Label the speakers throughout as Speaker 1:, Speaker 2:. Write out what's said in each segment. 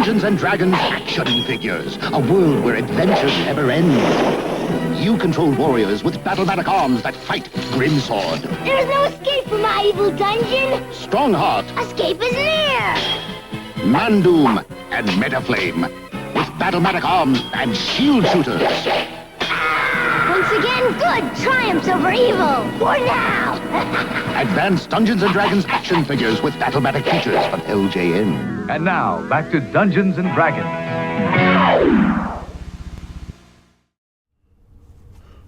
Speaker 1: Dungeons and Dragons action figures, a world where adventure never ends. You control warriors with battle-matic arms that fight grimsword.
Speaker 2: There's no escape from my evil dungeon.
Speaker 1: Strongheart.
Speaker 2: Escape is near.
Speaker 1: Mandoom and Metaflame, with battle-matic arms and shield shooters.
Speaker 2: Once again, good triumphs over evil. For now.
Speaker 1: Advanced Dungeons and Dragons action figures with battle-matic features from LJN.
Speaker 3: And now, back to Dungeons and Dragons.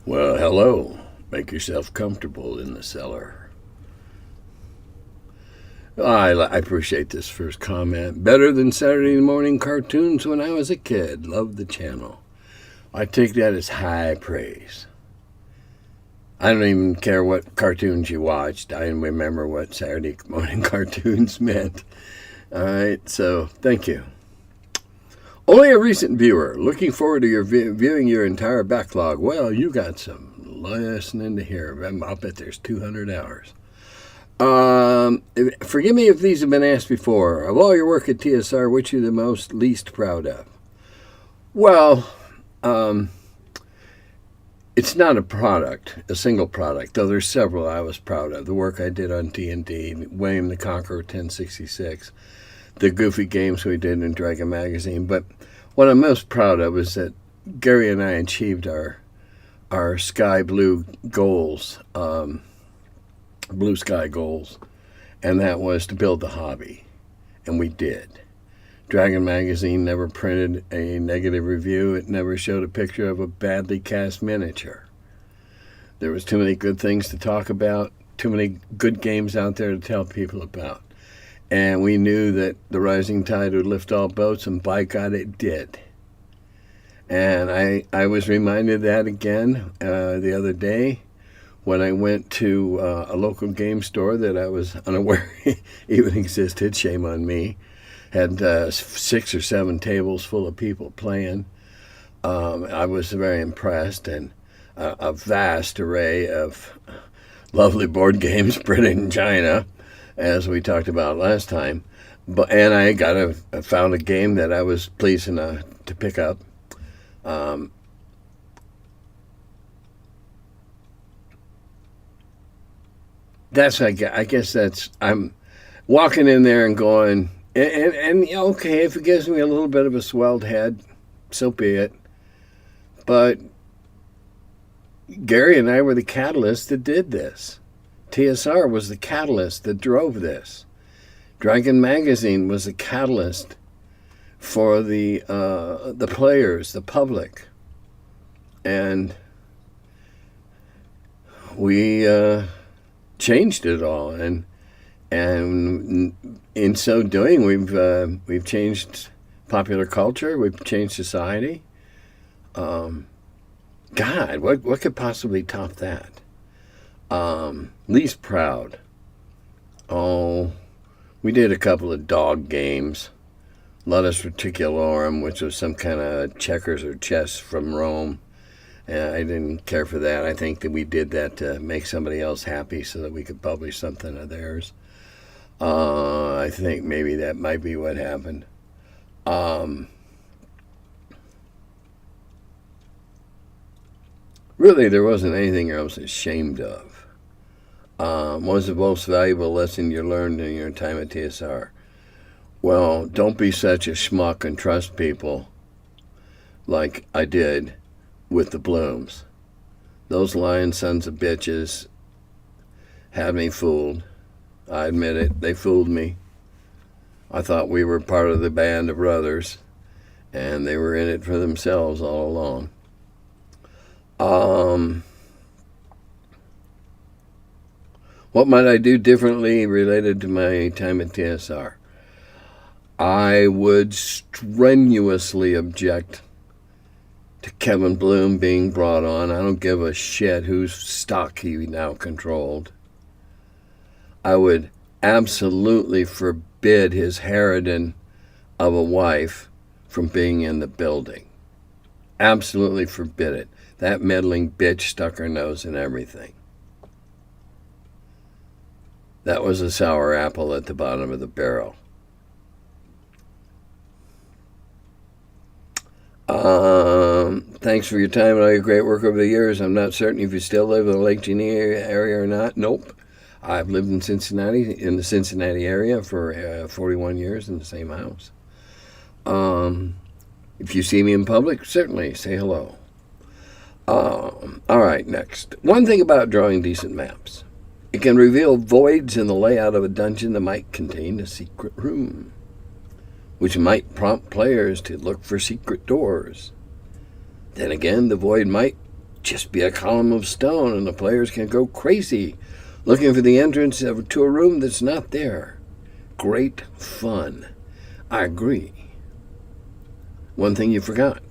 Speaker 4: Well, hello. Make yourself comfortable in the cellar. I appreciate this first comment. Better than Saturday morning cartoons when I was a kid. Loved the channel. I take that as high praise. I don't even care what cartoons you watched. I didn't remember what Saturday morning cartoons meant. All right, so thank you. Only a recent viewer. Looking forward to your viewing your entire backlog. Well, you got some listening to hear. I'll bet there's 200 hours. Forgive me if these have been asked before. Of all your work at TSR, which are you the least proud of? Well, it's not a single product, though there's several I was proud of. The work I did on D&D, William the Conqueror 1066, the goofy games we did in Dragon Magazine. But what I'm most proud of is that Gary and I achieved our sky blue goals, blue sky goals, and that was to build the hobby, and we did. Dragon Magazine never printed a negative review. It never showed a picture of a badly cast miniature. There was too many good things to talk about, too many good games out there to tell people about. And we knew that the rising tide would lift all boats, and by God, it did. And I was reminded of that again the other day when I went to a local game store that I was unaware even existed. Shame on me. Had 6 or 7 tables full of people playing. I was very impressed, and a vast array of lovely board games printed in China, as we talked about last time. And I found a game that I was pleased enough to pick up. I guess I'm walking in there and going. And okay, if it gives me a little bit of a swelled head, so be it. But Gary and I were the catalyst that did this. TSR was the catalyst that drove this. Dragon Magazine was the catalyst for the players, the public. And we changed it all. And in so doing, we've changed popular culture. We've changed society. God, what could possibly top that? Least proud. Oh, we did a couple of dog games. Ludus Reticulorum, which was some kind of checkers or chess from Rome. And I didn't care for that. I think that we did that to make somebody else happy so that we could publish something of theirs. I think maybe that might be what happened. Really, there wasn't anything I was ashamed of. What was the most valuable lesson you learned in your time at TSR? Well, don't be such a schmuck and trust people like I did with the Blooms. Those lying sons of bitches had me fooled. I admit it. They fooled me. I thought we were part of the band of brothers, and they were in it for themselves all along. What might I do differently related to my time at TSR? I would strenuously object to Kevin Bloom being brought on. I don't give a shit whose stock he now controlled. I would absolutely forbid his harridan of a wife from being in the building. Absolutely forbid it. That meddling bitch stuck her nose in everything. That was a sour apple at the bottom of the barrel. Thanks for your time and all your great work over the years. I'm not certain if you still live in the Lake Geneva area or not. Nope. I've lived in Cincinnati, in the Cincinnati area for 41 years in the same house. If you see me in public, certainly say hello. All right, next. One thing about drawing decent maps. It can reveal voids in the layout of a dungeon that might contain a secret room, which might prompt players to look for secret doors. Then again, the void might just be a column of stone and the players can go crazy looking for the entrance to a room that's not there. Great fun. I agree. One thing you forgot.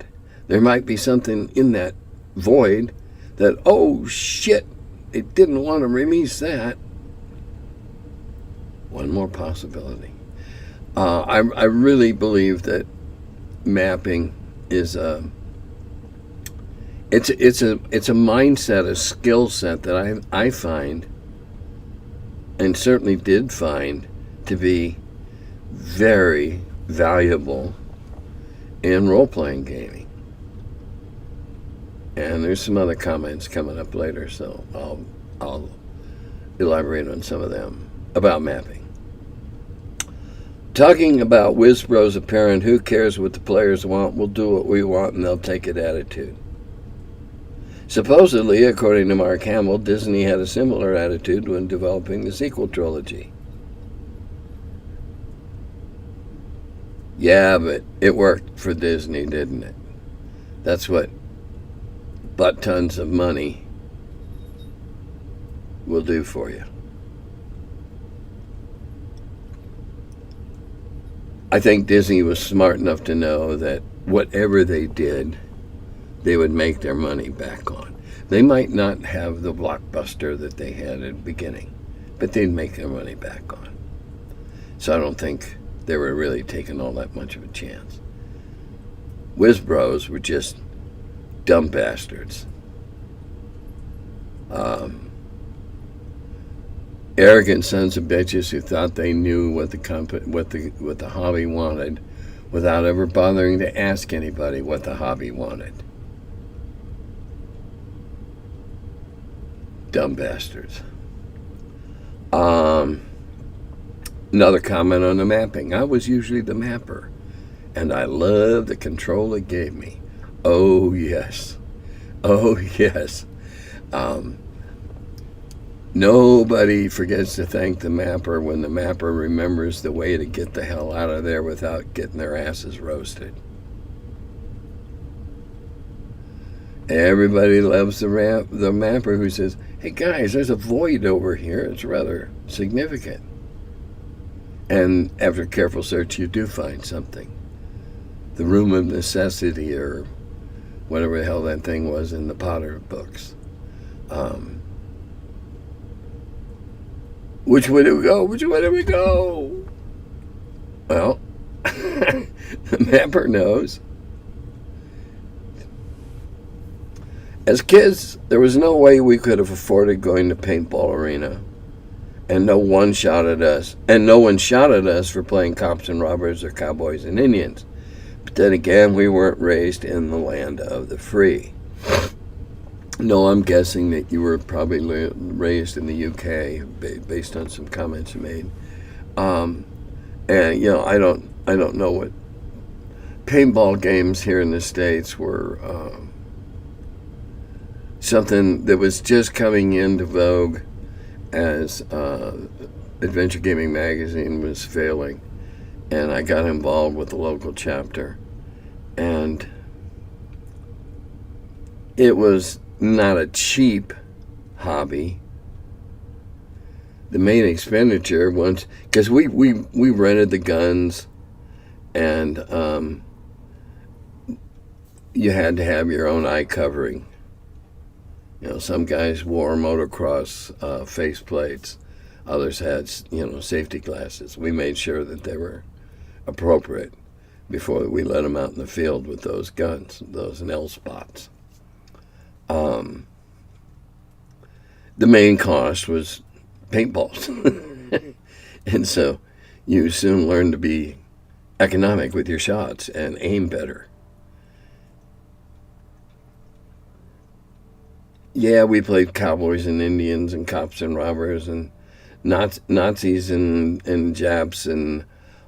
Speaker 4: There might be something in that void that, oh shit, it didn't want to release that. One more possibility. I really believe that mapping is it's a mindset, a skill set that I find, and certainly did find, to be very valuable in role-playing gaming. And there's some other comments coming up later, so I'll elaborate on some of them about mapping. Talking about Wizbro's apparent who cares what the players want, we'll do what we want and they'll take it attitude. Supposedly, according to Mark Hamill, Disney had a similar attitude when developing the sequel trilogy. Yeah, but it worked for Disney, didn't it? That's what butt tons of money will do for you. I think Disney was smart enough to know that whatever they did, they would make their money back on. They might not have the blockbuster that they had at the beginning, but they'd make their money back on. So I don't think they were really taking all that much of a chance. Wizbros were just dumb bastards. Arrogant sons of bitches who thought they knew what the hobby wanted, without ever bothering to ask anybody what the hobby wanted. Dumb bastards. Another comment on the mapping. I was usually the mapper, and I loved the control it gave me. Oh yes. Oh yes. Nobody forgets to thank the mapper when the mapper remembers the way to get the hell out of there without getting their asses roasted. Everybody loves the mapper who says, hey guys, there's a void over here. It's rather significant. And after careful search, you do find something. The room of necessity, or whatever the hell that thing was in the Potter books. Which way do we go? Which way do we go? Well, the mapper knows. As kids, there was no way we could have afforded going to paintball arena, and no one shot at us for playing cops and robbers or cowboys and Indians. But then again, we weren't raised in the land of the free. No, I'm guessing that you were probably raised in the UK based on some comments you made. And you know, I don't know what paintball games here in the States were. Something that was just coming into vogue as Adventure Gaming Magazine was failing, and I got involved with the local chapter, and it was not a cheap hobby. The main expenditure once, because we rented the guns, and you had to have your own eye covering. You know, some guys wore motocross face plates. Others had, safety glasses. We made sure that they were appropriate before we let them out in the field with those guns, those nail spots. The main cost was paintballs. And so you soon learn to be economic with your shots and aim better. Yeah, we played cowboys and Indians and cops and robbers and Nazis and Japs and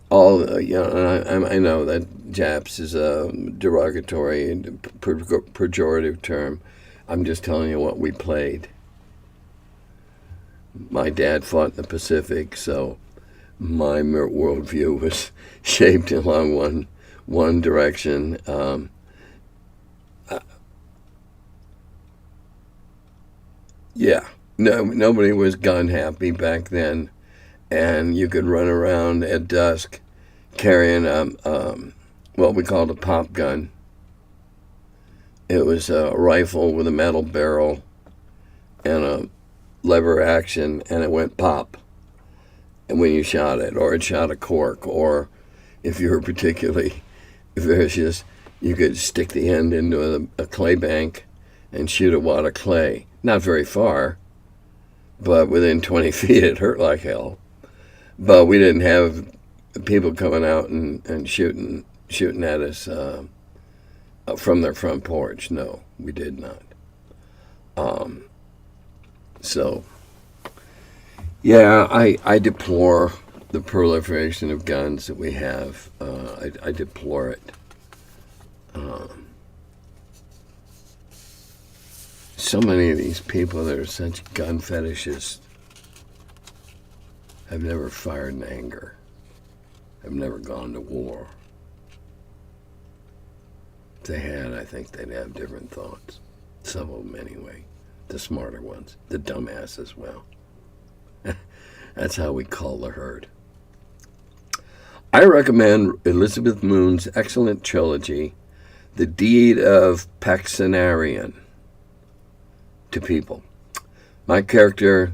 Speaker 4: all. I know that Japs is a derogatory and pejorative term. I'm just telling you what we played. My dad fought in the Pacific, so my worldview was shaped along one direction. Yeah, no, nobody was gun happy back then, and you could run around at dusk carrying what we called a pop gun. It was a rifle with a metal barrel and a lever action, and it went pop. And when you shot it, or it shot a cork, or if you were particularly vicious, you could stick the end into a clay bank and shoot a wad of clay. Not very far, but within 20 feet it hurt like hell. But we didn't have people coming out and shooting at us from their front porch. No, we did not. So, yeah, I deplore the proliferation of guns that we have. I deplore it. So many of these people that are such gun fetishists have never fired in anger, have never gone to war. If they had, I think they'd have different thoughts. Some of them anyway. The smarter ones. The dumbasses, well. That's how we call the herd. I recommend Elizabeth Moon's excellent trilogy, The Deed of Paxenarian, to people. My character,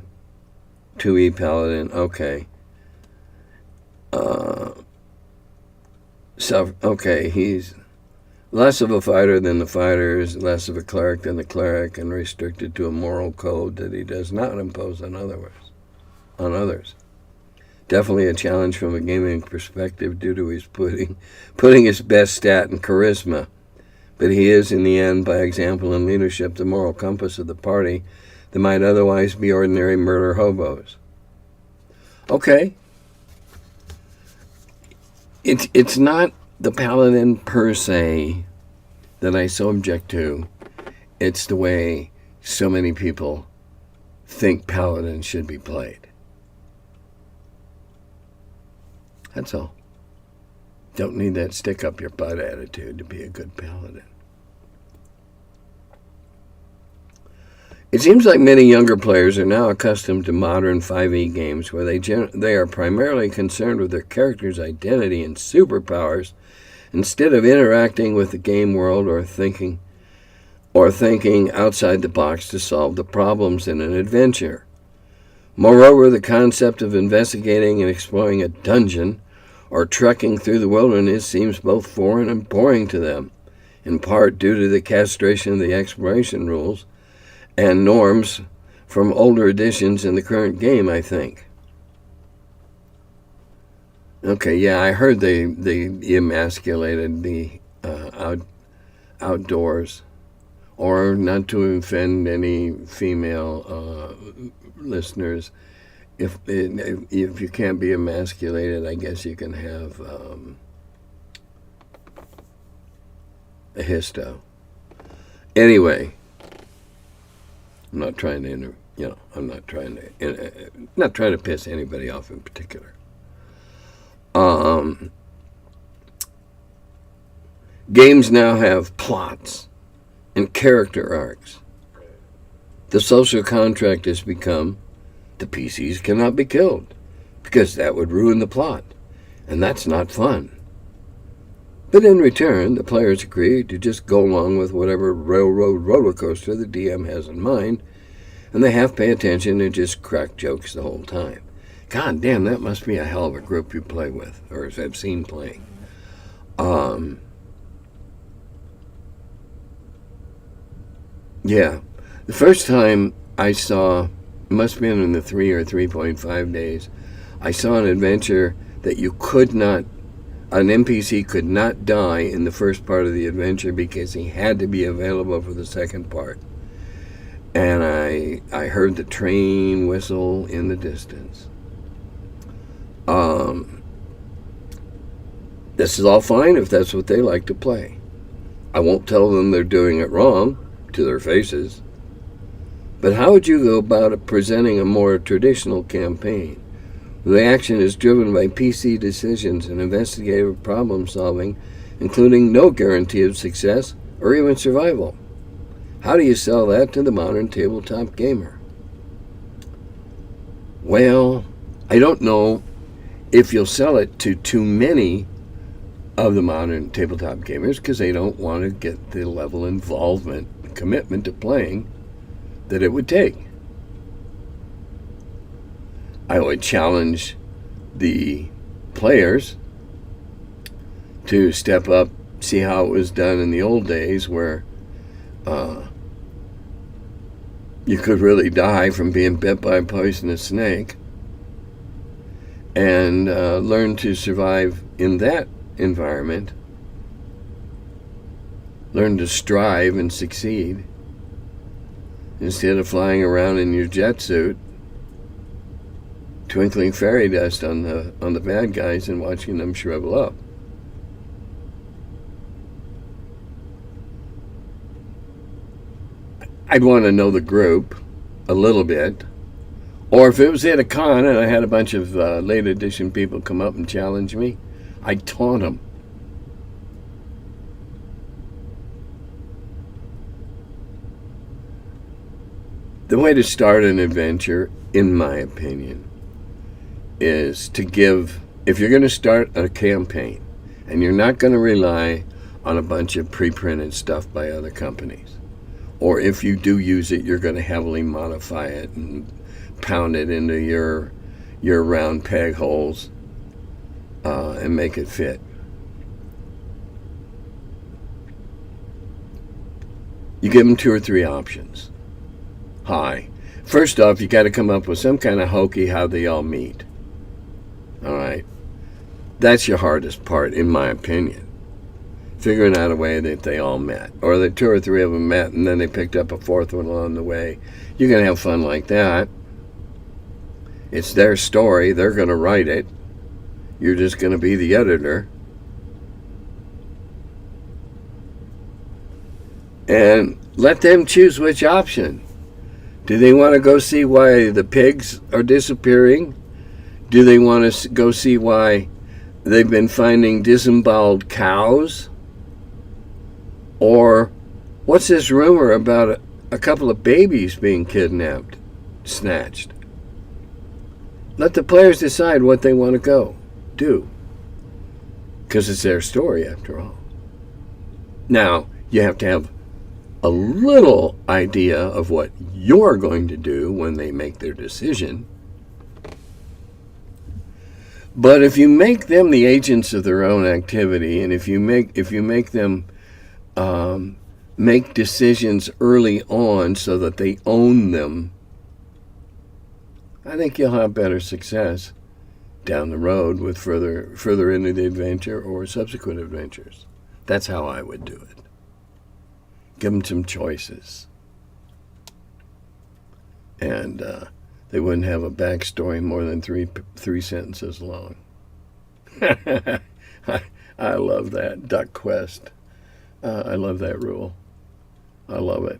Speaker 4: 2E Paladin, okay. He's less of a fighter than the fighters, less of a cleric than the cleric, and restricted to a moral code that he does not impose on others. Definitely a challenge from a gaming perspective due to his putting his best stat in charisma. But he is, in the end, by example and leadership, the moral compass of the party that might otherwise be ordinary murder hobos. Okay. It's not the paladin per se that I so object to. It's the way so many people think paladins should be played. That's all. Don't need that stick up your butt attitude to be a good paladin. It seems like many younger players are now accustomed to modern 5e games where they are primarily concerned with their character's identity and superpowers instead of interacting with the game world or thinking outside the box to solve the problems in an adventure. Moreover, the concept of investigating and exploring a dungeon or trekking through the wilderness seems both foreign and boring to them, in part due to the castration of the exploration rules and norms from older editions in the current game, I think. Okay, yeah, I heard they emasculated the outdoors, or not to offend any female listeners. If you can't be emasculated, I guess you can have a histo. Anyway, I'm not trying to, not trying to piss anybody off in particular. Games now have plots and character arcs. The social contract has become the PCs cannot be killed, because that would ruin the plot, and that's not fun. But in return, the players agree to just go along with whatever railroad roller coaster the DM has in mind, and they have to pay attention and just crack jokes the whole time. God damn, that must be a hell of a group you play with, or have seen playing. Yeah, the first time I saw, it must have been in the 3 or 3.5 days, I saw an adventure that an NPC could not die in the first part of the adventure because he had to be available for the second part. and I heard the train whistle in the distance. This is all fine if that's what they like to play. I won't tell them they're doing it wrong to their faces. But how would you go about presenting a more traditional campaign? The action is driven by PC decisions and investigative problem solving, including no guarantee of success or even survival. How do you sell that to the modern tabletop gamer? Well, I don't know if you'll sell it to too many of the modern tabletop gamers because they don't want to get the level of involvement and commitment to playing that it would take. I would challenge the players to step up, see how it was done in the old days where you could really die from being bit by a poisonous snake, and learn to survive in that environment, learn to strive and succeed instead of flying around in your jet suit twinkling fairy dust on the bad guys and watching them shrivel up. I'd want to know the group a little bit. Or if it was at a con and I had a bunch of late edition people come up and challenge me, I'd taunt them. The way to start an adventure, in my opinion, is to give, if you're going to start a campaign and you're not going to rely on a bunch of pre-printed stuff by other companies, or if you do use it, you're going to heavily modify it and pound it into your round peg holes and make it fit. You give them 2 or 3 options. First off, you got to come up with some kind of hokey how they all meet. All right, that's your hardest part, in my opinion. Figuring out a way that they all met, or that 2 or 3 of them met and then they picked up a 4th one along the way. You're going to have fun like that. It's their story. They're going to write it. You're just going to be the editor. And let them choose which option. Do they want to go see why the pigs are disappearing? Do they want to go see why they've been finding disemboweled cows? Or what's this rumor about a couple of babies being kidnapped, snatched? Let the players decide what they want to go do, because it's their story after all. Now, you have to have a little idea of what you're going to do when they make their decision. But if you make them the agents of their own activity, and if you make them make decisions early on so that they own them, I think you'll have better success down the road with further into the adventure or subsequent adventures. That's how I would do it. Give them some choices. And they wouldn't have a backstory more than three sentences long. I love that. Duck Quest. I love that rule. I love it.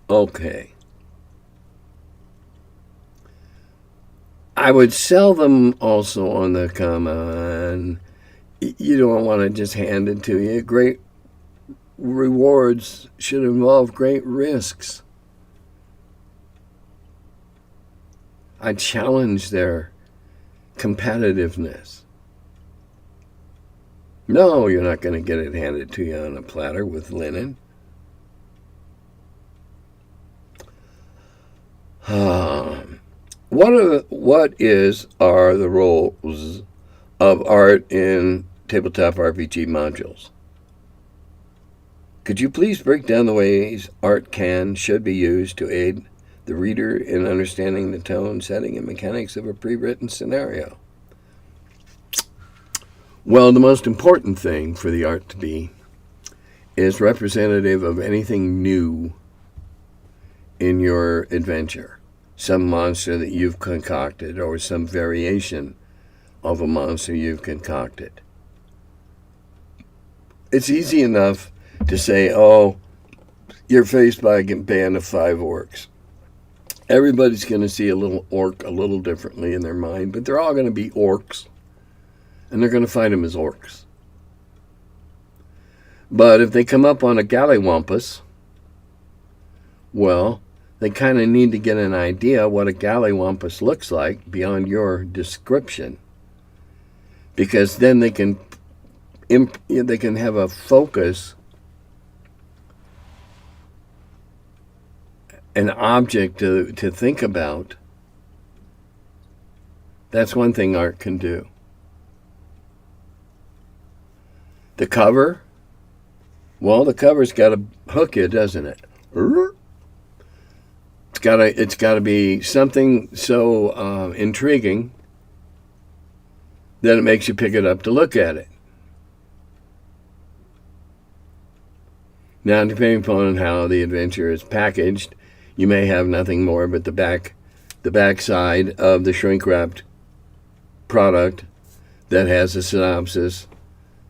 Speaker 4: Okay. I would sell them also on the common. You don't want to just hand it to you. Great rewards should involve great risks. I challenge their competitiveness. No, you're not going to get it handed to you on a platter with linen. What are the roles of art in tabletop RPG modules? Could you please break down the ways art should be used to aid the reader in understanding the tone, setting, and mechanics of a pre-written scenario? Well, the most important thing for the art to be is representative of anything new in your adventure. Some monster that you've concocted or some variation of a monster you've concocted. It's easy enough to say, oh, you're faced by a band of 5 orcs. Everybody's going to see a little orc a little differently in their mind, but they're all going to be orcs, and they're going to fight them as orcs. But if they come up on a gallywampus, well, they kind of need to get an idea what a gallywampus looks like beyond your description, because then they can have a focus, an object to think about. That's one thing art can do. The cover, well, the cover's got to hook you, doesn't it? It's got to be something so intriguing that it makes you pick it up to look at it. Now, depending upon how the adventure is packaged, you may have nothing more but the back side of the shrink-wrapped product that has a synopsis,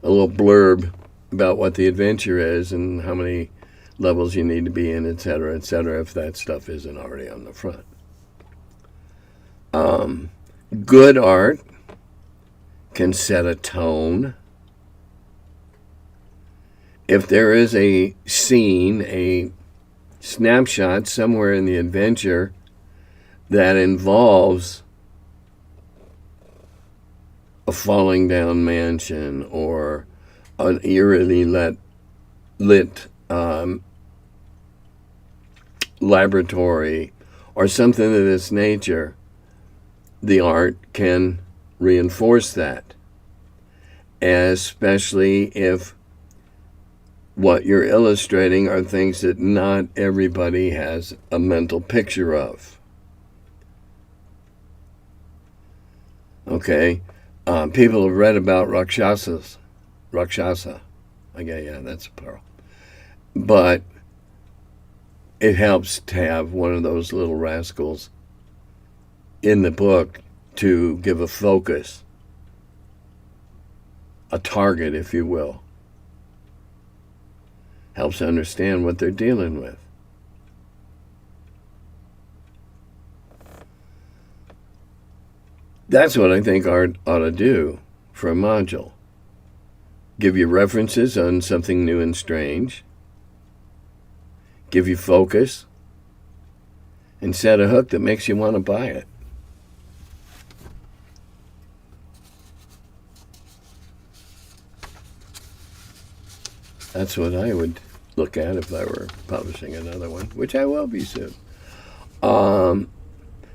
Speaker 4: a little blurb about what the adventure is and how many levels you need to be in, etc., if that stuff isn't already on the front. Good art can set a tone. If there is a scene, a snapshot somewhere in the adventure that involves a falling down mansion or an eerily lit laboratory or something of this nature, the art can reinforce that, especially if what you're illustrating are things that not everybody has a mental picture of. Okay? People have read about Rakshasa. Okay, yeah, that's a plural. But it helps to have one of those little rascals in the book to give a focus, a target, if you will. Helps understand what they're dealing with. That's what I think art ought to do for a module. Give you references on something new and strange. Give you focus. And set a hook that makes you want to buy it. That's what I would look at if I were publishing another one, which I will be soon.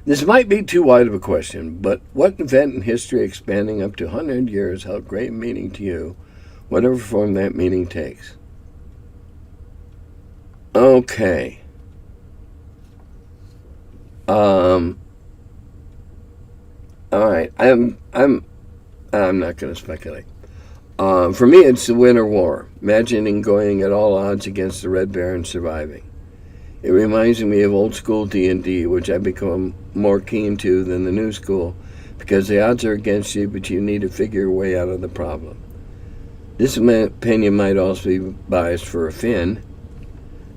Speaker 4: This might be too wide of a question, but what event in history expanding up to 100 years held great meaning to you, whatever form that meaning takes? Okay. All right. I'm not going to speculate. For me, it's the Winter War, imagining going at all odds against the Red Baron surviving. It reminds me of old school D&D, which I've become more keen to than the new school, because the odds are against you, but you need to figure your way out of the problem. This, in my opinion, might also be biased for a Finn.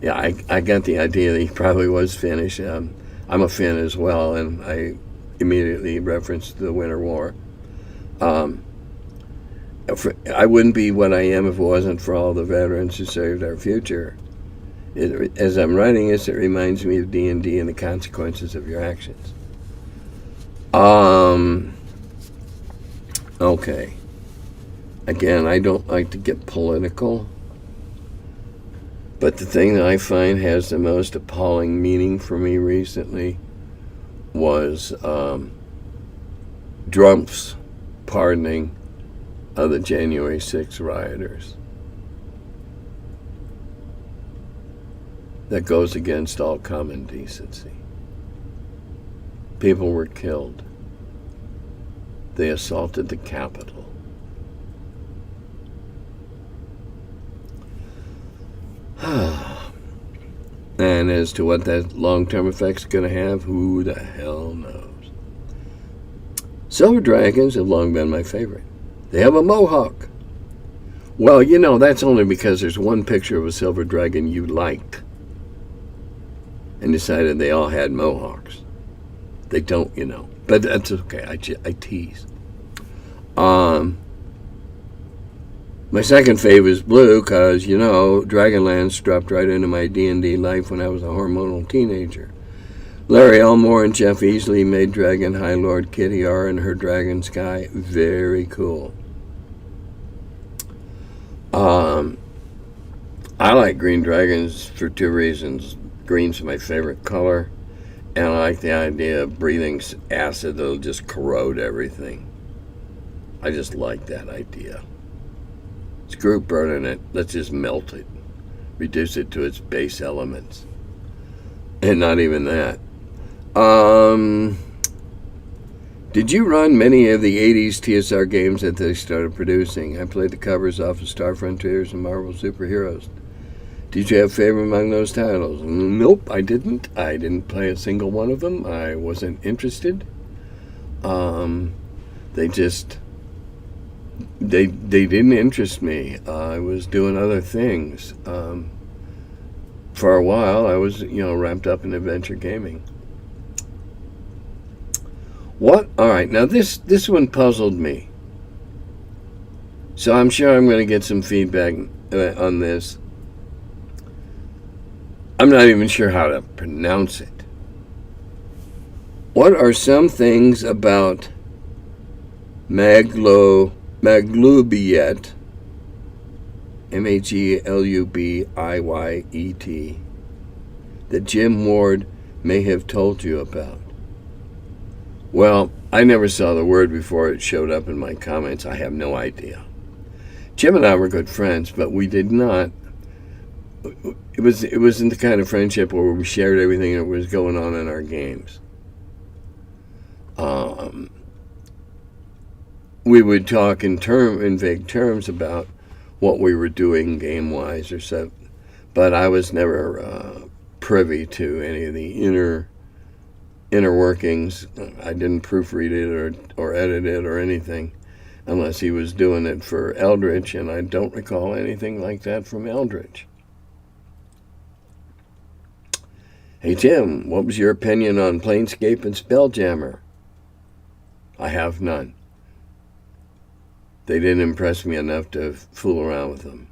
Speaker 4: Yeah, I got the idea that he probably was Finnish. I'm a Finn as well, and I immediately referenced the Winter War. I wouldn't be what I am if it wasn't for all the veterans who served our future. As I'm writing this, it reminds me of D&D and the consequences of your actions. Okay. Again, I don't like to get political, but the thing that I find has the most appalling meaning for me recently was Trump's pardoning of the January 6th rioters. That goes against all common decency. People were killed. They assaulted the Capitol. And as to what that long-term effect's going to have, who the hell knows? Silver dragons have long been my favorite. They have a mohawk. Well, you know, that's only because there's one picture of a silver dragon you liked and decided they all had mohawks. They don't, you know. But that's okay. I tease. My second fave is blue because, you know, Dragonlance dropped right into my D&D life when I was a hormonal teenager. Larry Elmore and Jeff Easley made Dragon High Lord Kitty R and her Dragon Sky very cool. I like green dragons for two reasons. Green's my favorite color, and I like the idea of breathing acid that'll just corrode everything. I just like that idea. Screw burning it. Let's just melt it. Reduce it to its base elements. And not even that. Did you run many of the 80s TSR games that they started producing? I played the covers off of Star Frontiers and Marvel Superheroes. Did you have a favorite among those titles? Nope, I didn't. I didn't play a single one of them. I wasn't interested. They didn't interest me. I was doing other things. For a while, I was, wrapped up in adventure gaming. What? All right, now this one puzzled me. So I'm sure I'm going to get some feedback on this. I'm not even sure how to pronounce it. What are some things about Maglubiet, Maglubiet, that Jim Ward may have told you about? Well, I never saw the word before it showed up in my comments. I have no idea. Jim and I were good friends, but we did not. It wasn't the kind of friendship where we shared everything that was going on in our games. We would talk in vague terms about what we were doing game-wise or so, but I was never privy to any of the inner workings. I didn't proofread it or edit it or anything, unless he was doing it for Eldritch, and I don't recall anything like that from Eldritch. Hey Tim, what was your opinion on Planescape and Spelljammer? I have none. They didn't impress me enough to fool around with them.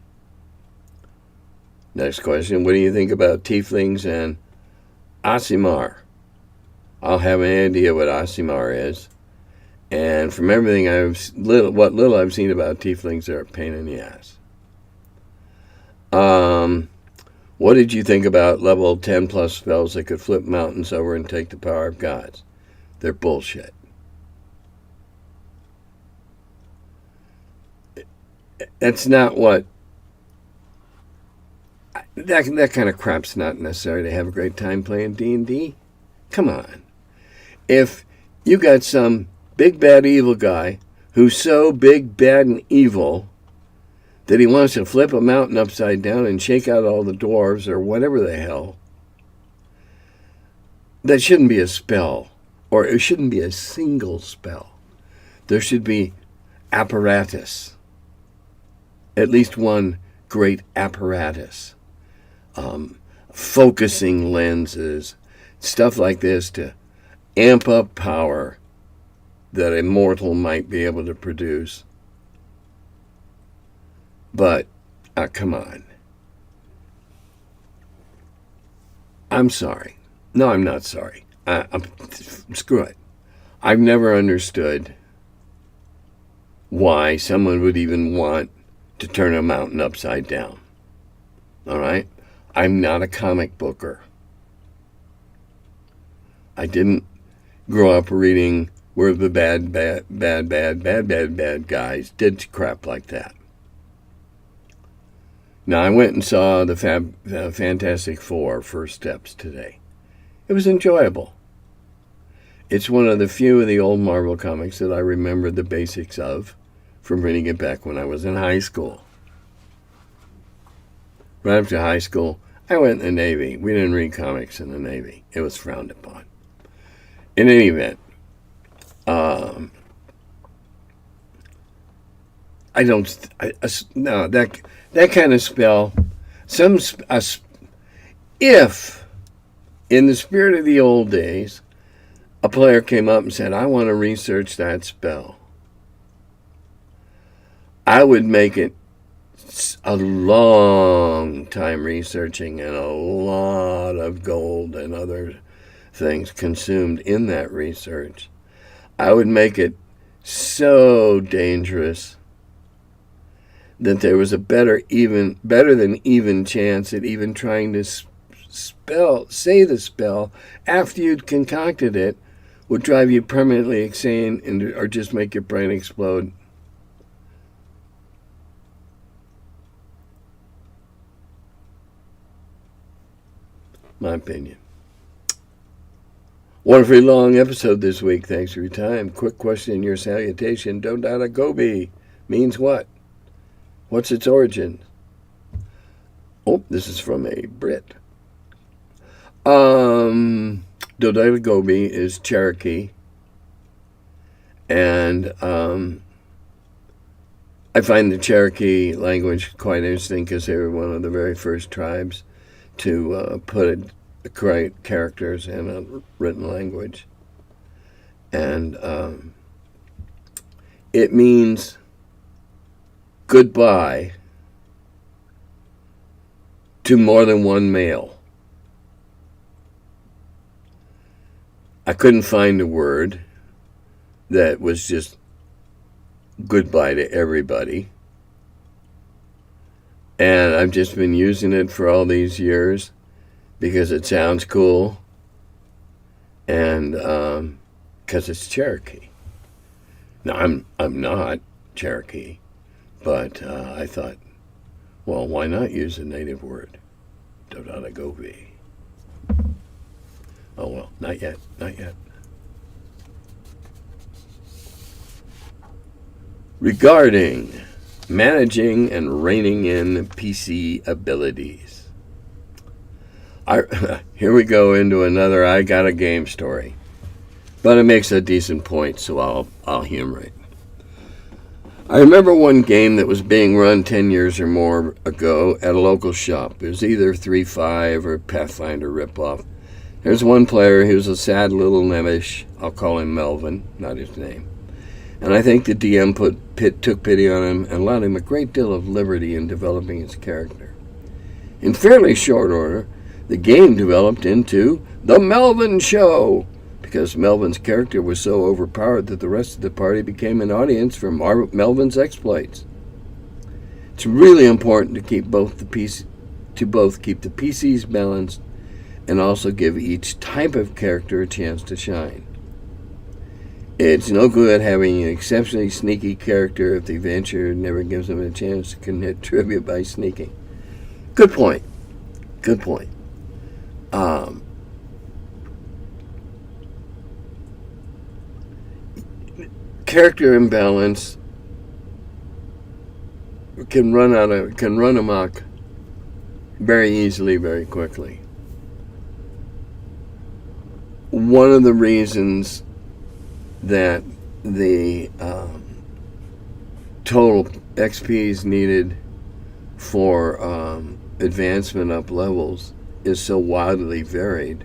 Speaker 4: Next question, what do you think about Tieflings and Aasimar? I don't have any idea what Aasimar is. And from everything what little I've seen about Tieflings, they're a pain in the ass. What did you think about level 10 plus spells that could flip mountains over and take the power of gods? They're bullshit. That's not what... That kind of crap's not necessary to have a great time playing D&D. Come on. If you got some big, bad, evil guy who's so big, bad, and evil that he wants to flip a mountain upside down and shake out all the dwarves or whatever the hell, that shouldn't be a spell, or it shouldn't be a single spell. There should be apparatus, at least one great apparatus, focusing lenses, stuff like this to amp up power that a mortal might be able to produce. But, come on. I'm sorry. No, I'm not sorry. Screw it. I've never understood why someone would even want to turn a mountain upside down. All right? I'm not a comic booker. I didn't grow up reading where the bad guys did crap like that. Now, I went and saw the Fantastic Four First Steps today. It was enjoyable. It's one of the few of the old Marvel comics that I remember the basics of from reading it back when I was in high school. Right after high school, I went in the Navy. We didn't read comics in the Navy. It was frowned upon. In any event, no, that kind of spell, if, in the spirit of the old days, a player came up and said, I want to research that spell, I would make it a long time researching and a lot of gold and other things consumed in that research. I would make it so dangerous that there was a better than even chance at even trying to say the spell after you'd concocted it would drive you permanently insane or just make your brain explode. My opinion. Wonderfully long episode this week. Thanks for your time. Quick question in your salutation. Dodada Gobi means what? What's its origin? Oh, this is from a Brit. Dodada Gobi is Cherokee. And I find the Cherokee language quite interesting because they were one of the very first tribes to put the correct characters in a written language. And it means goodbye to more than one male. I couldn't find a word that was just goodbye to everybody. And I've just been using it for all these years because it sounds cool and because it's Cherokee. Now, I'm not Cherokee, but I thought, well, why not use a native word? Dodada Gobi. Oh, well, not yet. Regarding managing and reining in PC abilities. Here we go into another I got a game story. But it makes a decent point, so I'll humor it. I remember one game that was being run 10 years or more ago at a local shop. It was either 3.5 or Pathfinder ripoff. There's one player who's a sad little Nemish. I'll call him Melvin, not his name. And I think the DM took pity on him and allowed him a great deal of liberty in developing his character. In fairly short order, the game developed into The Melvin Show, because Melvin's character was so overpowered that the rest of the party became an audience for Melvin's exploits. It's really important to keep both keep the PCs balanced and also give each type of character a chance to shine. It's no good having an exceptionally sneaky character if the adventure never gives them a chance to commit trivia by sneaking. Good point. Character imbalance can run amok very easily, very quickly. One of the reasons that the total XPs needed for advancement up levels is so wildly varied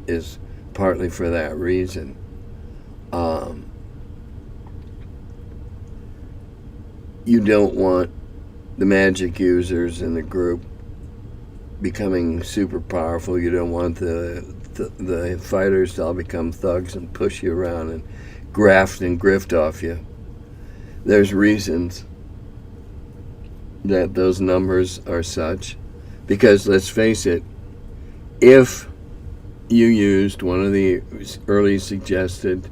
Speaker 4: is partly for that reason. You don't want the magic users in the group becoming super powerful. You don't want the fighters to all become thugs and push you around and graft and grift off you. There's reasons that those numbers are such, because let's face it, if you used one of the early suggested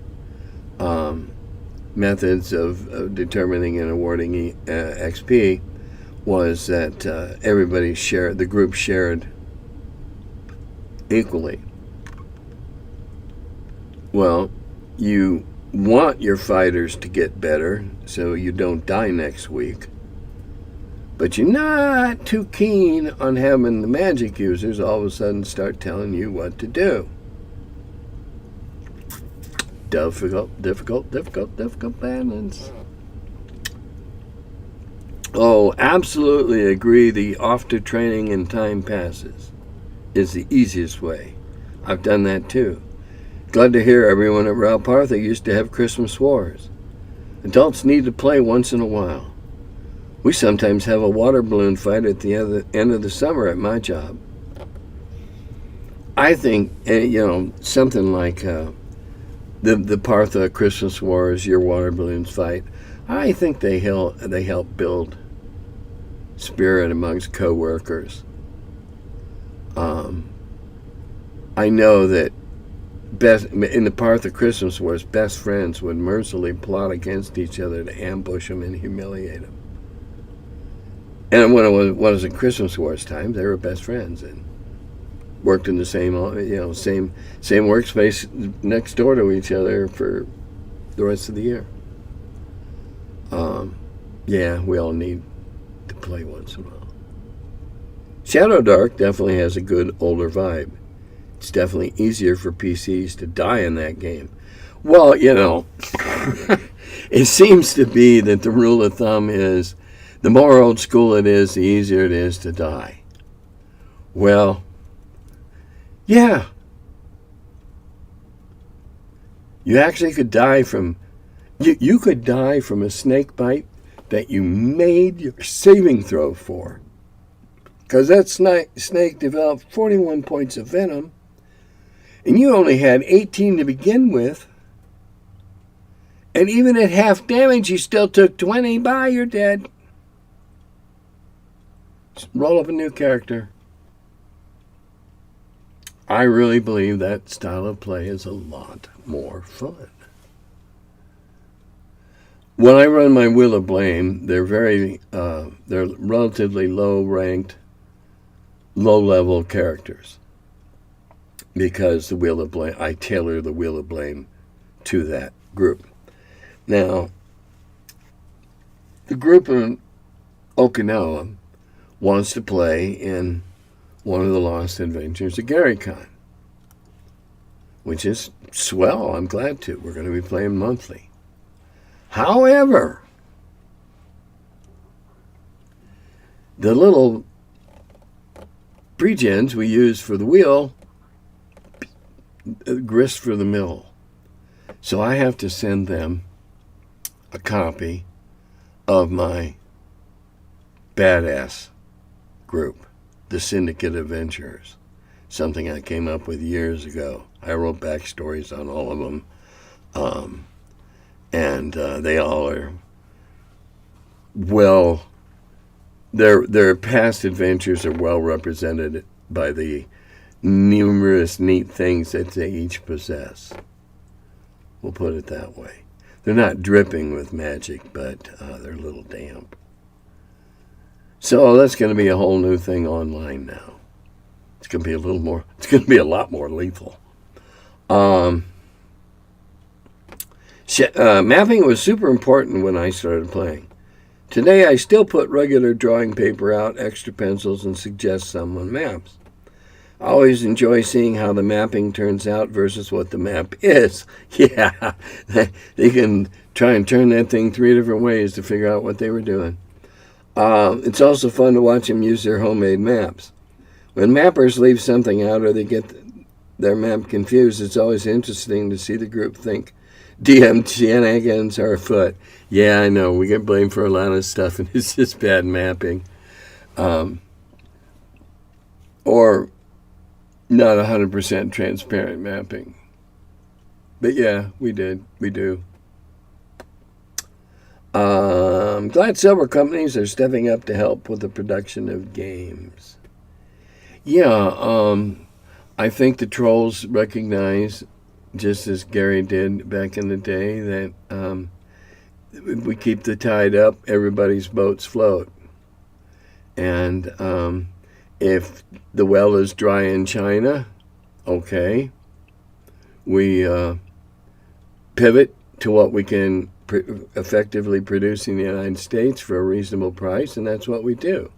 Speaker 4: methods of determining and awarding XP was that the group shared equally. Well, you want your fighters to get better so you don't die next week. But you're not too keen on having the magic users all of a sudden start telling you what to do. Difficult balance. Oh, absolutely agree. The after training and time passes is the easiest way. I've done that too. Glad to hear everyone at Ralpartha used to have Christmas wars. Adults need to play once in a while. We sometimes have a water balloon fight at the end of the summer at my job. I think, something like the Partha Christmas Wars, your water balloons fight, I think they help build spirit amongst co-workers. I know that in the Partha Christmas Wars, best friends would mercilessly plot against each other to ambush them and humiliate them. And when it was in Christmas Wars time, they were best friends and worked in the same workspace next door to each other for the rest of the year. Yeah, we all need to play once in a while. Shadow Dark definitely has a good older vibe. It's definitely easier for PCs to die in that game. Well, it seems to be that the rule of thumb is the more old school it is, the easier it is to die. Well, yeah. You actually could die from... You could die from a snake bite that you made your saving throw for. Because that snake developed 41 points of venom, and you only had 18 to begin with. And even at half damage, you still took 20. Bye, you're dead. Just roll up a new character. I really believe that style of play is a lot more fun. When I run my Wheel of Blame, they're relatively low-ranked, low-level characters. Because the Wheel of Blame, I tailor the Wheel of Blame to that group. Now, the group in Okinawa wants to play in one of the Lost Adventures of Gary Con, which is swell. I'm glad to. We're going to be playing monthly. However, the little pre-gens we use for the wheel, grist for the mill. So I have to send them a copy of my badass group, the Syndicate Adventurers, something I came up with years ago. I wrote backstories on all of them, and they all are their past adventures are well represented by the numerous neat things that they each possess. We'll put it that way. They're not dripping with magic, but they're a little damp. So that's going to be a whole new thing online now. It's going to be it's going to be a lot more lethal. Mapping was super important when I started playing. Today I still put regular drawing paper out, extra pencils, and suggest someone maps. I always enjoy seeing how the mapping turns out versus what the map is. Yeah, they can try and turn that thing 3 different ways to figure out what they were doing. It's also fun to watch them use their homemade maps. When mappers leave something out or they get their map confused, it's always interesting to see the group think DM shenanigans are afoot. Yeah, I know, we get blamed for a lot of stuff and it's just bad mapping. Or not 100% transparent mapping. But yeah, we do. I'm glad several companies are stepping up to help with the production of games. Yeah, I think the trolls recognize, just as Gary did back in the day, that if we keep the tide up, everybody's boats float. And if the well is dry in China, okay, we pivot to what we can effectively produced in the United States for a reasonable price, and that's what we do.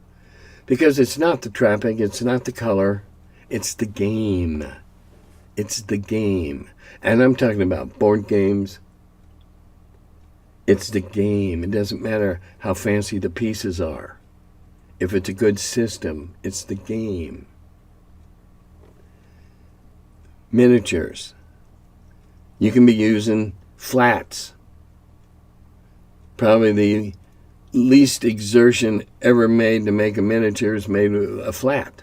Speaker 4: Because it's not the trapping, it's not the color, it's the game. It's the game. And I'm talking about board games. It's the game. It doesn't matter how fancy the pieces are. If it's a good system, it's the game. Miniatures. You can be using flats. Probably the least exertion ever made to make a miniature is made with a flat.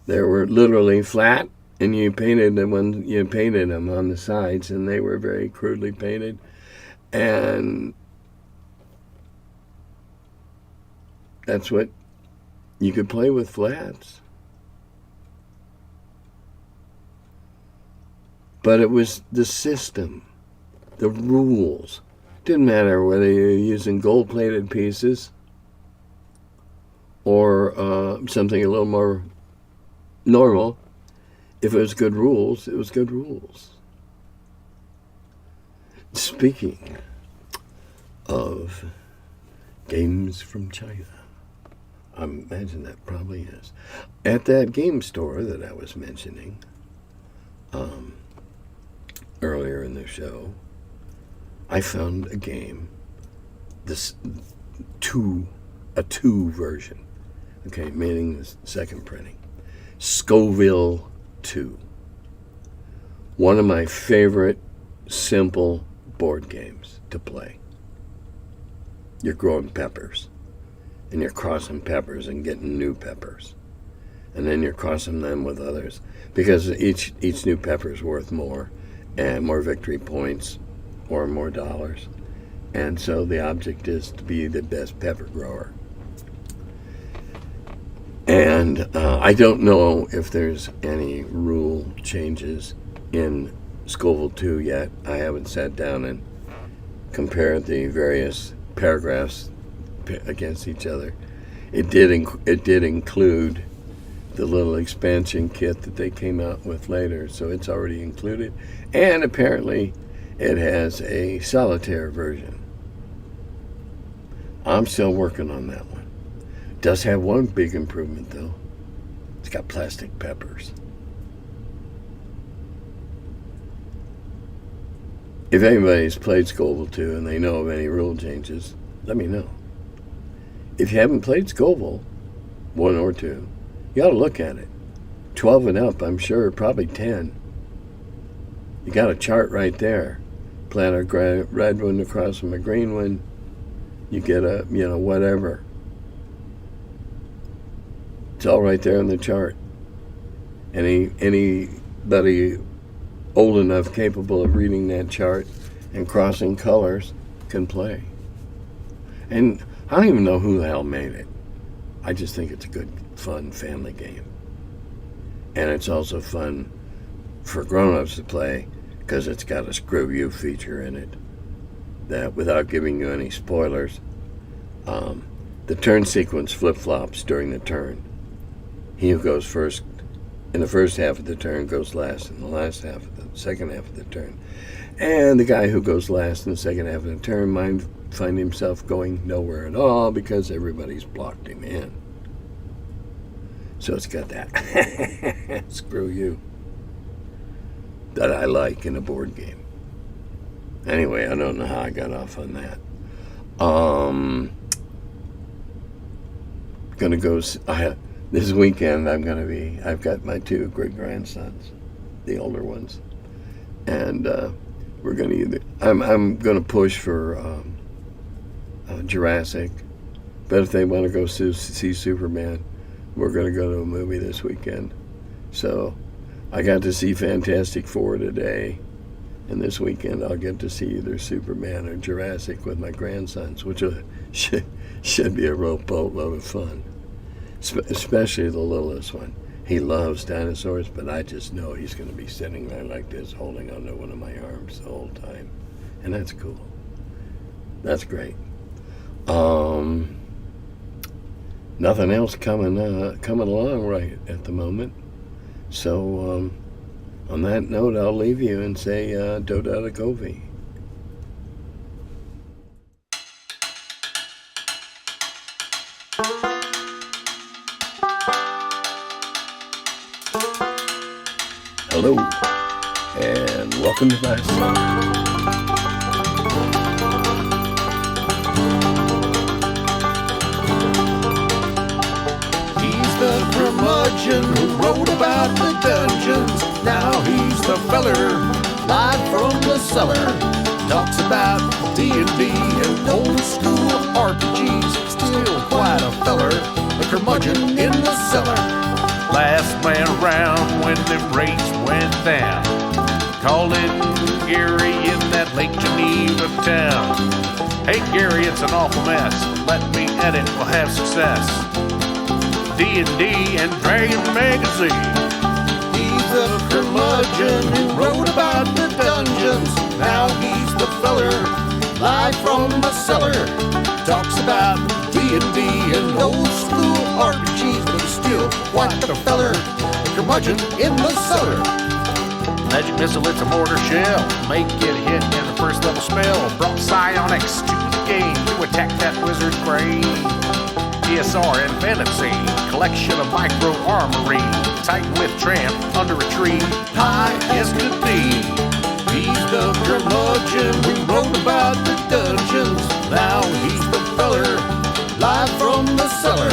Speaker 4: They were literally flat, and you painted them on the sides, and they were very crudely painted. And that's what you could play with, flats. But it was the system, the rules. Didn't matter whether you're using gold-plated pieces or something a little more normal. If it was good rules, it was good rules. Speaking of games from China, I imagine that probably is. At that game store that I was mentioning earlier in the show, I found a game, a 2 version, okay, meaning the second printing, Scoville 2. One of my favorite simple board games to play. You're growing peppers, and you're crossing peppers and getting new peppers, and then you're crossing them with others, because each new pepper is worth more, and more victory points, or more dollars. And so the object is to be the best pepper grower. And I don't know if there's any rule changes in Scoville 2 yet. I haven't sat down and compared the various paragraphs against each other. It did include the little expansion kit that they came out with later, so it's already included. And apparently it has a solitaire version. I'm still working on that one. Does have one big improvement though. It's got plastic peppers. If anybody's played Scoville 2 and they know of any rule changes, let me know. If you haven't played Scoville 1 or 2, you ought to look at it. 12 and up, I'm sure, probably 10. You got a chart right there. Plant a red one across from a green one. You get a, whatever. It's all right there in the chart. Anybody old enough, capable of reading that chart and crossing colors can play. And I don't even know who the hell made it. I just think it's a good, fun family game. And it's also fun for grown-ups to play because it's got a screw you feature in it that, without giving you any spoilers, the turn sequence flip-flops during the turn. He who goes first in the first half of the turn goes last in the second half of the turn. And the guy who goes last in the second half of the turn might find himself going nowhere at all because everybody's blocked him in. So it's got that screw you that I like in a board game. Anyway, I don't know how I got off on that. Gonna go. This weekend I've got my 2 great grandsons, the older ones, and we're gonna I'm gonna push for Jurassic, but if they want to go see Superman, we're gonna go to a movie this weekend. So I got to see Fantastic Four today, and this weekend I'll get to see either Superman or Jurassic with my grandsons, which should be a real boatload of fun. Especially the littlest one. He loves dinosaurs, but I just know he's going to be sitting there like this, holding onto one of my arms the whole time. And that's cool. That's great. Nothing else coming along right at the moment. So on that note, I'll leave you and say Dodata Govi. Hello, and welcome to my cellar.
Speaker 5: He's the curmudgeon who wrote about the dungeons. Now he's the feller, live from the cellar. Talks about D&D and old school RPGs. Still quite a feller, the curmudgeon in the cellar. Last man around when them rates went down. Calling Gary in that Lake Geneva town. Hey Gary, it's an awful mess. Let me edit, we'll have success. D&D and Dragon Magazine. He's the curmudgeon who wrote about the dungeons. Now he's the feller, live from the cellar. Talks about D&D and old school RPGs, but he's still quite the feller, the curmudgeon in the cellar. Magic missile, it's a mortar shell. Make it hit in the first level spell. Brought psionics to the game to attack that wizard's brain. ESR and fantasy, collection of micro armory. Titan with tramp under a tree, high as could be. He's the curmudgeon who wrote about the dungeons. Now he's the feller, live from the cellar.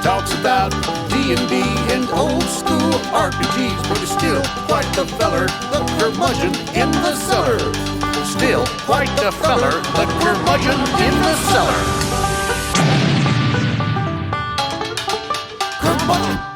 Speaker 5: Talks about D&D and old school RPGs, but he's still quite the feller, the curmudgeon in the cellar. Still quite the feller, the curmudgeon in the cellar. Curmudgeon.